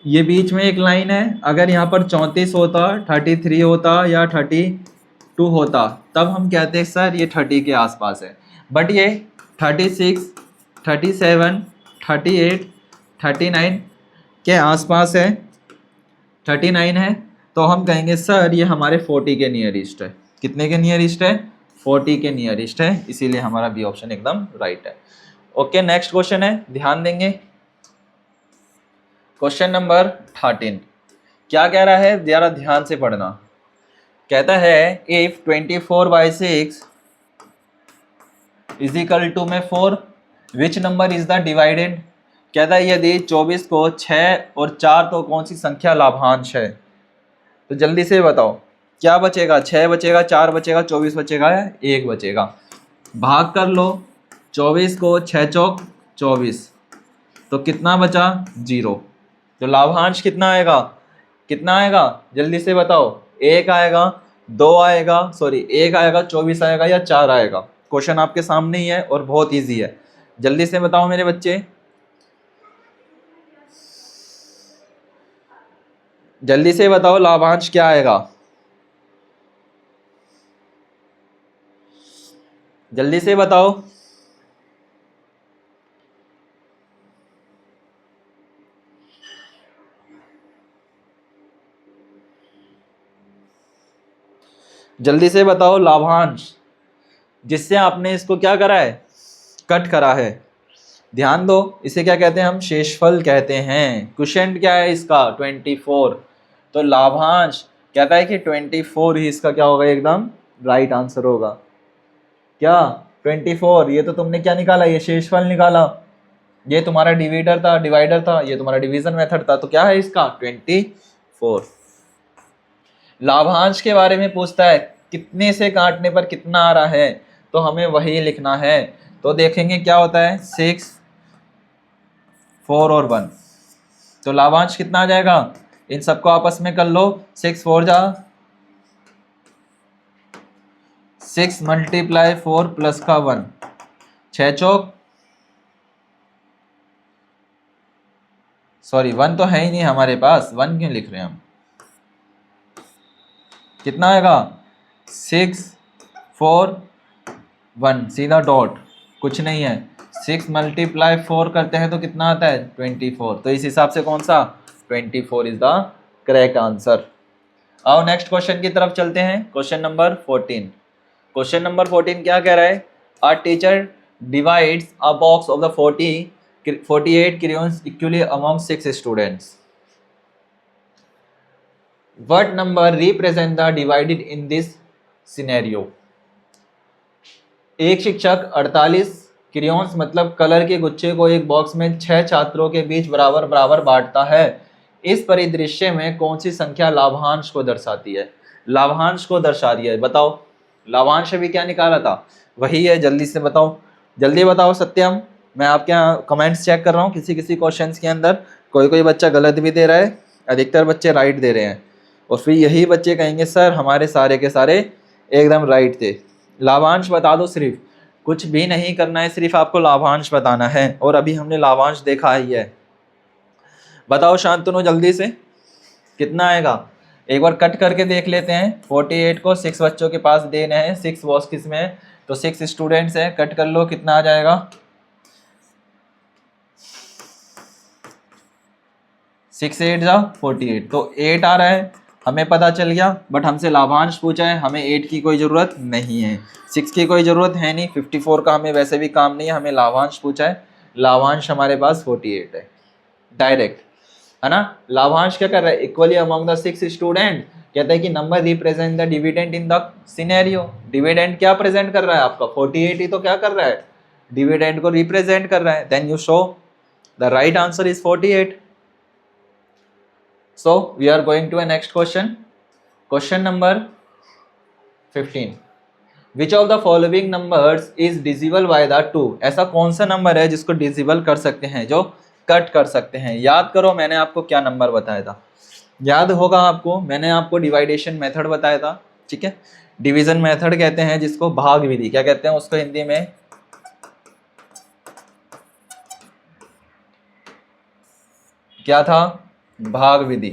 ये बीच में एक लाइन है, अगर यहाँ पर 34 होता, 33 होता या 32 होता, तब हम कहते हैं सर ये 30 के आसपास है। बट ये 36, 37, 38, 39 के आसपास है। 39 है, तो हम कहेंगे सर ये हमारे 40 के नियरेस्ट है। कितने के नियरेस्ट है? 40 के नियरेस्ट है, इसीलिए हमारा बी ऑप्शन एकदम राइट है। ओके, नेक्स्ट क्वेश्चन है, ध्यान देंगे। क्वेश्चन नंबर 13 क्या कह रहा है, जरा ध्यान से पढ़ना। कहता है इफ 24/6 इज इक्वल टू में 4 which number is the divided. कहता है यदि 24 को 6 और 4 तो कौन सी संख्या लाभांश है। तो जल्दी से बताओ क्या बचेगा, 6 बचेगा, 4 बचेगा, 24 बचेगा या 1 बचेगा। भाग कर लो, 24 को 6 चौक 24, तो कितना बचा 0। तो लाभांश कितना आएगा, कितना आएगा जल्दी से बताओ। 1 आएगा, 2 आएगा, सॉरी 1 आएगा, 24 आएगा या 4 आएगा। क्वेश्चन आपके सामने ही है और बहुत इजी है, जल्दी से बताओ मेरे बच्चे, जल्दी से बताओ लाभांश क्या आएगा, जल्दी से बताओ। जल्दी से बताओ लाभांश, जिससे आपने इसको क्या करा है, कट करा है। ध्यान दो, इसे क्या कहते हैं हम, शेषफल कहते हैं। क्वोशिएंट क्या है इसका 24, तो लाभांश कहता है कि 24 ही इसका क्या होगा, एकदम राइट आंसर होगा। क्या 24, ये तो तुमने क्या निकाला, ये शेषफल निकाला, ये तुम्हारा डिवाइडर था, ये तुम्हारा डिवीजन मेथड था, तो क्या है इसका 24। लाभांश के बारे में पूछता है कितने से काटने पर कितना आ रहा है, तो हमें वही लिखना है। तो देखेंगे क्या होता है, 6, 4 और 1, तो लाभांश कितना आ जाएगा, इन सबको आपस में कर लो, 6 4 जा 6 × 4 प्लस का 1, 6 चौक, सॉरी 1 तो है ही नहीं हमारे पास, 1 क्यों लिख रहे हैं हम। कितना आएगा 6 4 1, सीधा डॉट, कुछ नहीं है। 6 × 4 करते हैं तो कितना आता है 24, तो इस हिसाब से कौन सा 24 इज द करेक्ट आंसर। आओ नेक्स्ट क्वेश्चन की तरफ चलते हैं, क्वेश्चन नंबर 14। क्वेश्चन नंबर 14 क्या कह रहा है, a teacher divides a box of the 48 crayons equally among 6 students. What number represent the divided in this scenario? एक शिक्षक 48 क्रियॉन्स मतलब कलर के गुच्छे को एक बॉक्स में 6 छात्रों के बीच बराबर बराबर बांटता है। इस परिदृश्य में कौन सी संख्या लाभांश को दर्शाती है, लाभांश को दर्शा रही है। बताओ लाभांश अभी क्या निकाला था, वही है, जल्दी से बताओ, जल्दी बताओ सत्यम। मैं आपके यहाँ कमेंट्स चेक कर रहा हूँ, किसी किसी क्वेश्चंस के अंदर कोई कोई बच्चा गलत भी दे रहा है, अधिकतर बच्चे राइट दे रहे हैं, और फिर यही बच्चे कहेंगे सर हमारे सारे के सारे एकदम राइट थे। लाभांश बता दो, सिर्फ कुछ भी नहीं करना है, सिर्फ आपको लाभांश बताना है, और अभी हमने लाभांश देखा ही है। बताओ शांतनु जल्दी से कितना आएगा, एक बार कट करके देख लेते हैं। 48 को 6 बच्चों के पास देने हैं, 6 बॉक्स किस में है, तो 6 स्टूडेंट्स हैं, कट कर लो, कितना आ जाएगा 6 8 जा 48, तो 8 आ रहा है, हमें पता चल गया। बट हमसे लाभांश पूछा है, हमें 8 की कोई ज़रूरत नहीं है, 6 की कोई ज़रूरत है नहीं, 54 का हमें वैसे भी काम नहीं है, हमें लाभांश पूछा है। लाभांश हमारे पास 48 है डायरेक्ट, है ना। लाभांश क्या कर रहा है, इक्वली अमंग द 6 स्टूडेंट, कहता है कि number represent the dividend in the scenario. Dividend क्या प्रेजेंट कर रहा है आपका 48 ही तो क्या कर रहा है, डिविडेंड को रिप्रेजेंट कर रहा है। Then you show the right answer is 48। So we are going to a next question. Question number 15. Which of the following numbers is divisible by the 2? ऐसा कौन सा नंबर है जिसको डिविजिबल कर सकते हैं, जो कट कर सकते हैं। याद करो मैंने आपको क्या नंबर बताया था, याद होगा आपको, मैंने आपको डिवाइडेशन मेथड बताया था, ठीक है। डिवीजन मेथड कहते हैं जिसको, भाग विधि क्या कहते हैं उसको हिंदी में, क्या था, भाग विधि।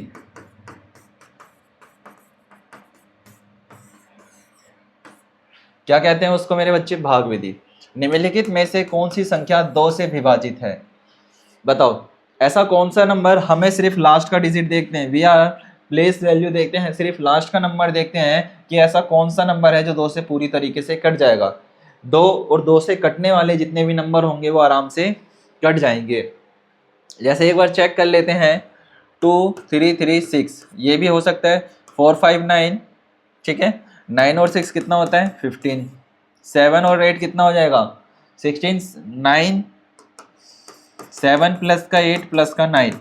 क्या कहते हैं उसको मेरे बच्चे, भाग विधि। निम्नलिखित में से कौन सी संख्या 2 से विभाजित है, बताओ ऐसा कौन सा नंबर, हमें सिर्फ लास्ट का डिजिट देखते हैं। वी आर प्लेस वैल्यू देखते हैं, सिर्फ लास्ट का नंबर देखते हैं कि ऐसा कौन सा नंबर है जो 2 से पूरी तरीके से कट जाएगा। 2 और 2 से कटने वाले जितने भी नंबर होंगे वो आराम से कट जाएंगे। जैसे एक बार चेक कर लेते हैं, 2 3 3 6 ये भी हो सकता है, 4 5 9, ठीक है, 9 और 6 कितना होता है 15, 7 और 8 कितना हो जाएगा 16, 9 7 प्लस का 8 प्लस का 9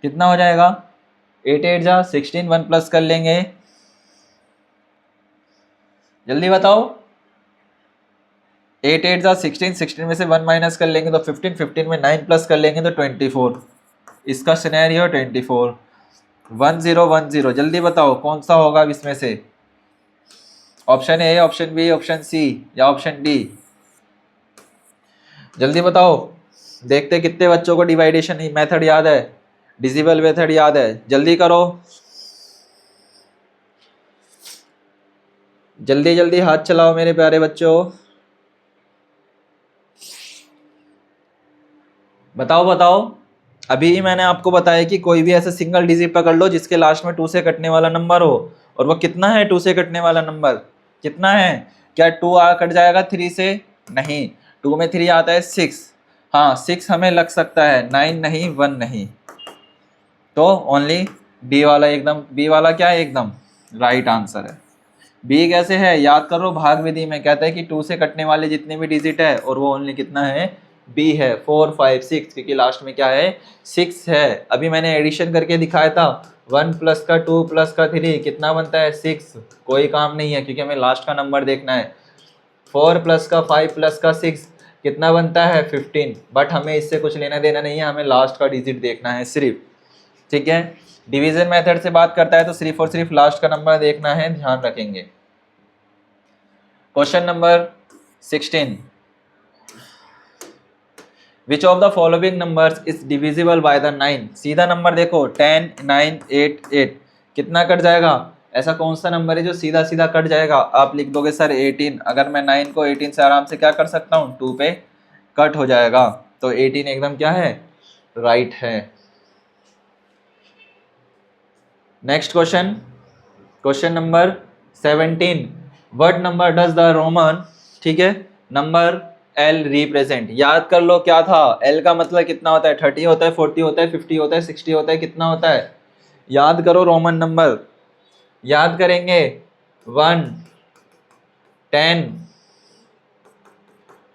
कितना हो जाएगा 8 8 जा 16, 1 प्लस कर लेंगे, जल्दी बताओ, 8 8 जा 16, 16 में से 1 माइनस कर लेंगे तो 15, 15 में 9 प्लस कर लेंगे तो 24। इसका सिनेरियो 24, 1 0 1 0, जल्दी बताओ कौन सा होगा इसमें से, option A, option B, option C या ऑप्शन डी, जल्दी बताओ। देखते कितने बच्चों को डिवाइडेशन मेथड याद है, डिजिबल मेथड याद है, जल्दी करो, जल्दी जल्दी हाथ चलाओ मेरे प्यारे बच्चों, बताओ बताओ। अभी मैंने आपको बताया कि कोई भी ऐसा सिंगल डिजिट पकड़ लो जिसके लास्ट में 2 से कटने वाला नंबर हो, और वो कितना है 2 से कटने वाला नंबर कितना है, क्या 2 कट जाएगा 3 से, नहीं, 2 में 3 आता है 6, हाँ 6 हमें लग सकता है, 9 नहीं 1 नहीं, तो ओनली बी वाला, एकदम बी वाला क्या है एकदम राइट आंसर है। बी कैसे है याद करो, भाग विधि में कहता है कि 2 से कटने वाले जितने भी डिजिट है और वो ओनली कितना है बी है, 4 5 6, क्योंकि लास्ट में क्या है 6 है। अभी मैंने एडिशन करके दिखाया था, 1 प्लस का 2 प्लस का 3 कितना बनता है 6, कोई काम नहीं है क्योंकि हमें लास्ट का नंबर देखना है। 4 प्लस का 5 प्लस का 6 कितना बनता है 15, बट हमें इससे कुछ लेना देना नहीं है, हमें लास्ट का डिजिट देखना है सिर्फ, ठीक है। डिवीजन मेथड से बात करता है तो सिर्फ और सिर्फ लास्ट का नंबर देखना है, ध्यान रखेंगे। Question number 16, which of the following numbers is divisible by the 9, सीधा नंबर देखो 10 9 8 8 कितना कट जाएगा, ऐसा कौन सा नंबर है जो सीधा सीधा कट जाएगा, आप लिख दोगे सर 18, अगर मैं 9 को 18 से आराम से क्या कर सकता हूँ 2 पे कट हो जाएगा, तो 18 एकदम क्या है राइट है। Next question, question number 17, what number does the Roman, ठीक है, नंबर एल रिप्रेजेंट, याद कर लो क्या था, एल का मतलब कितना होता है 30 होता है, 40 होता है, 50 होता है, 60 होता है, कितना होता है, याद करो रोमन नंबर, याद करेंगे 1 10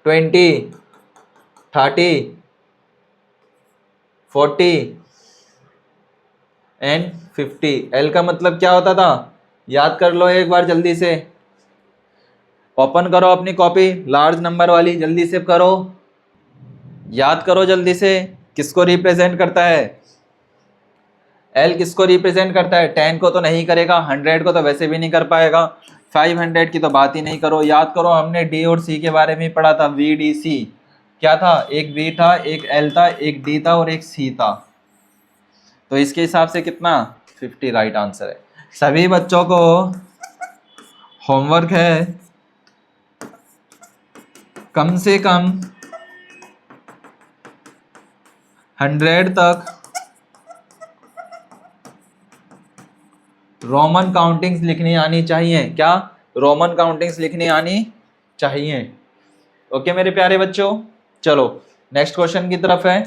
20 30 40 एंड 50, एल का मतलब क्या होता था, याद कर लो एक बार जल्दी से, ओपन करो अपनी कॉपी लार्ज नंबर वाली, जल्दी से करो, याद करो जल्दी से, किसको रिप्रेजेंट करता है एल, किसको रिप्रेजेंट करता है, 10 को तो नहीं करेगा, 100 को तो वैसे भी नहीं कर पाएगा, 500 की तो बात ही नहीं करो। याद करो हमने डी और सी के बारे में पढ़ा था, वी डी सी क्या था, एक वी था, एक एल था, एक डी था और एक सी था, तो इसके हिसाब से कितना 50 राइट आंसर है। सभी बच्चों को होमवर्क है कम से कम 100 तक रोमन काउंटिंग्स लिखनी आनी चाहिए, क्या रोमन काउंटिंग्स लिखनी आनी चाहिए, ओके मेरे प्यारे बच्चों। चलो नेक्स्ट क्वेश्चन की तरफ है,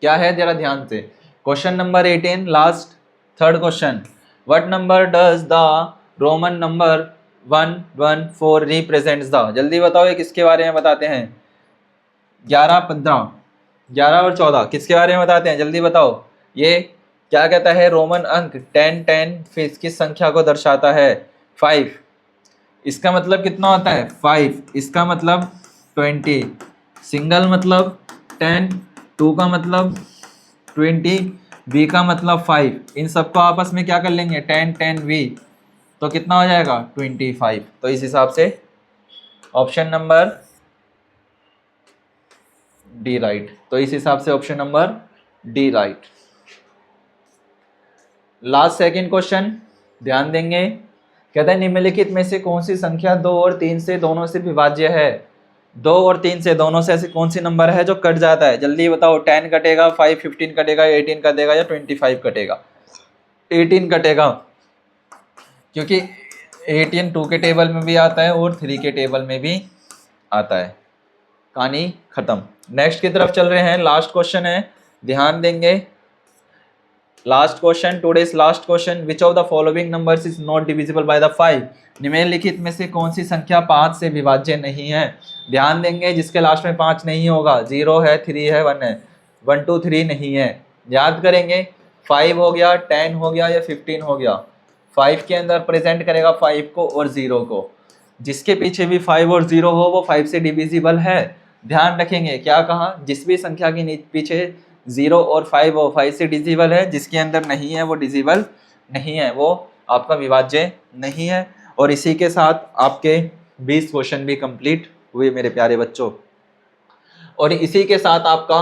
क्या है जरा ध्यान से, question number 18 last third question, what number does the Roman number 114 represents the, जल्दी बताओ ये किसके बारे में बताते हैं, 11 15 11 और 14 किसके बारे में बताते हैं, जल्दी बताओ। ये क्या कहता है, रोमन अंक 10 10 फिर किस संख्या को दर्शाता है 5, इसका मतलब कितना होता है 5, इसका मतलब 20, सिंगल मतलब 10, 2 का मतलब 20, v का मतलब 5, इन सबको आपस में क्या कर लेंगे 10 10 v, तो कितना हो जाएगा 25, तो इस हिसाब से ऑप्शन नंबर डी राइट, तो इस हिसाब से option number D right. Last second question ध्यान देंगे, कहता है निम्नलिखित में से कौन सी संख्या 2 और 3 से दोनों से विभाज्य है, 2 और 3 से दोनों से ऐसी कौन सी नंबर है जो कट जाता है, जल्दी बताओ, 10 कटेगा, 5 15 कटेगा, 18 कटेगा या 25 कटेगा, 18 कटेगा, क्योंकि 18 2 के टेबल में भी आता है और 3 के टेबल में भी आता है। कहानी खत्म। नेक्स्ट की तरफ चल रहे हैं। लास्ट क्वेश्चन है, ध्यान देंगे। Last question, today's last question, which of the following numbers is not divisible by the 5? निम्नलिखित में से कौन सी संख्या 5 से विभाज्य नहीं है? ध्यान देंगे, जिसके लास्ट में 5 नहीं होगा, 0 है, 3 है, 1 है, 1 2 3 नहीं है। याद करेंगे, 5 हो गया, 10 हो गया या 15 हो गया। 5 के अंदर प्रेजेंट करेगा 5 को और 0 को। जिसके पीछे भी 5 और 0 हो वो 5 से डिविजिबल है। ध्यान रखेंगे, क्या कहा, जिस भी संख्या के पीछे 0 और 5 हो 5 से डिविजिबल है, जिसके अंदर नहीं है वो डिविजिबल नहीं है, वो आपका विभाज्य नहीं है। और इसी के साथ आपके 20 क्वेश्चन भी कंप्लीट हुए मेरे प्यारे बच्चों। और इसी के साथ आपका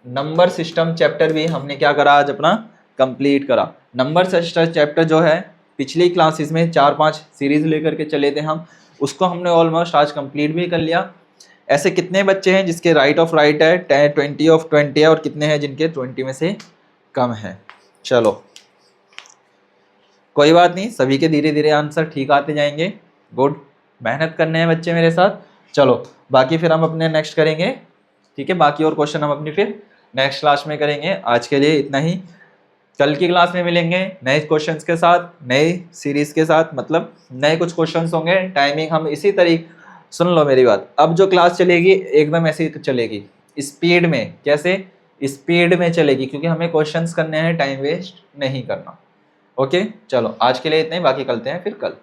नंबर सिस्टम चैप्टर भी हमने क्या करा, आज अपना कंप्लीट करा। नंबर सिस्टम चैप्टर जो है पिछली क्लासेस में 4-5 सीरीज लेकर के चले थे हम, उसको हमने ऑलमोस्ट आज कंप्लीट भी कर लिया। ऐसे कितने बच्चे हैं जिसके राइट ऑफ राइट है 20 ऑफ 20 है, और कितने हैं जिनके 20 में से कम है? चलो कोई बात नहीं, सभी के धीरे धीरे आंसर ठीक आते जाएंगे। गुड, मेहनत करने हैं बच्चे मेरे साथ। चलो बाकी फिर हम अपने नेक्स्ट करेंगे, ठीक है। बाकी और क्वेश्चन हम अपनी फिर नेक्स्ट क्लास में करेंगे। आज के लिए इतना ही, कल की क्लास में मिलेंगे नए क्वेश्चंस के साथ, नए सीरीज के साथ, मतलब नए कुछ क्वेश्चंस होंगे। टाइमिंग हम इसी तरीके, सुन लो मेरी बात, अब जो क्लास चलेगी एकदम ऐसे चलेगी, स्पीड में। कैसे? स्पीड में चलेगी, क्योंकि हमें क्वेश्चंस करने हैं, टाइम वेस्ट नहीं करना। ओके चलो आज के लिए इतना ही, बाकी करते हैं फिर कल।